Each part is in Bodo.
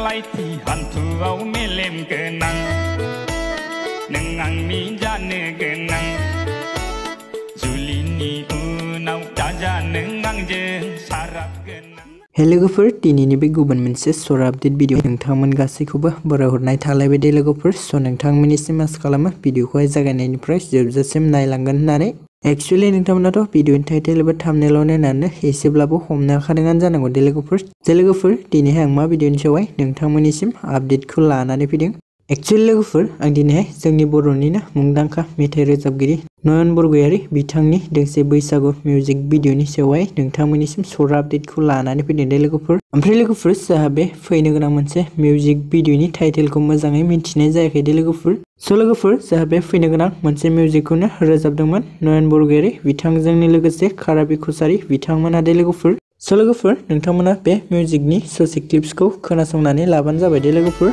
नालायथि हान्थुआव मेलेम गोनां नों आंनि जानो गोनां जुलिनि उनाव दाजा नों आंजों साराब गोनां। हे लोगोफोर, दिनैनि बे गुबुन मोनसे सर आपडेट भिडिअ नोंथांमोन गासैखौबो बरायहरनाय थालायबाय दे लोगोफोर। नोंथांमोननिसिम आसा खालामो भिडिअखौहाय जागायनायनिफ्राय जोबजासिम नायलांगोन होननानै। एक्चुअली नोंथांमोनाथ' भिडिअनि टाइटेल एबा थाम्बनेइलाव नायनानै एसेब्लाबो हमनो हाखादोंआनो जानांगौ दे लोगोफोर। दिनैहाय आं मा भिडिअनि सायावहाय नोंथांमोननिसिम आपडेटखौ लानानै फैदों। एक्चुअली लोगोफोर, आं दिनैहाय जोंनि बर'निनो मुंदांखा मेथाइ रोजाबगिरि नयन बरगयारी बिथांनि दोंसे बैसागु मिउजिक भिडिअनि सायावहाय नोंथांमोननिसिम सर आपडेटखौ लानानै फैदों दे लोगोफोर। ओमफ्राय लोगोफोर, जोंहा बे फैनो गोनां मोनसे मिउजिक भिडिअनि टाइटेलखौ मोजाङै मिन्थिनाय जायाखै दे लोगोफोर। लोगोफोर, जोंहा बे फैनो गोनां मोनसे मिउजिकखौनो रोजाबदोंमोन नयन बरगयारी बिथांजोंनि लोगोसे काराबि कसारी बिथांमोना दे लोगोफोर। लोगोफोर, नोंथांमोना बे मिउजिकनि ससे क्लिप्सखौ खोनासंनानै लाबानो जाबाय दे लोगोफोर।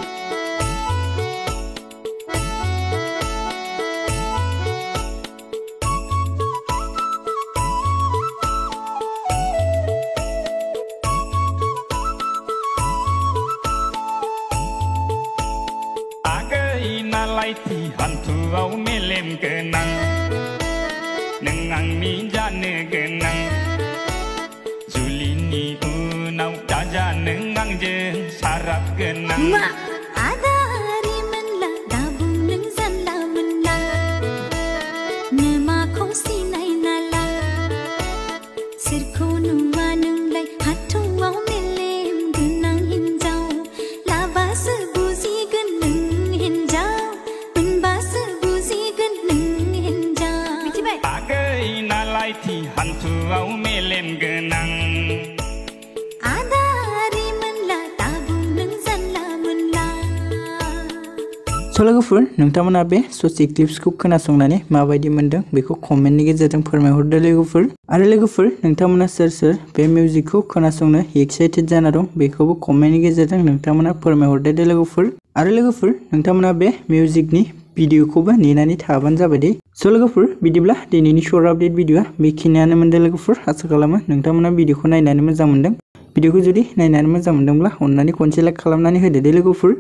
नालायथि हान्थुआव मेलेम गोनां नों आंनि जानो गोनां जुलिनि उनाव दाजा नों आंजों साराब गोनां। नालायथि हान्थुआव मेलेम गोनां लोगोफोर, नोंथांमोना बे ससे क्लिप्सखौ खोनासंनानै माबायदि मोनदों बेखौ कमेन्टनि गेजेरजों फोरमायहरदो लोगोफोर। आरो लोगोफोर, नोंथांमोना सोर बे मिउजिकखौ खोनासंनो एक्साइटेड जाना दं बेखौबो कमेन्टनि गेजेरजों नोंथांमोना फोरमायहरदो दे लोगोफोर। आरो लोगोफोर, नोंथांमोना बे मिउजिकनि भिडिअखौबो नेनानै थाबानो जाबाय दे। लोगोफोर, बिदिब्ला दिनैनि सर आपडेट भिडिअआ बेखिनियानो मोनदों लोगोफोर। आसा खालामो नोंथांमोना भिडिअखौ नायनानै मोजां मोनदों। भिडिअखौ जुदि नायनानै मोजां मोनदोंब्ला अननानै खनसे लाइक खालामनानै होदो दे लोगोफोर।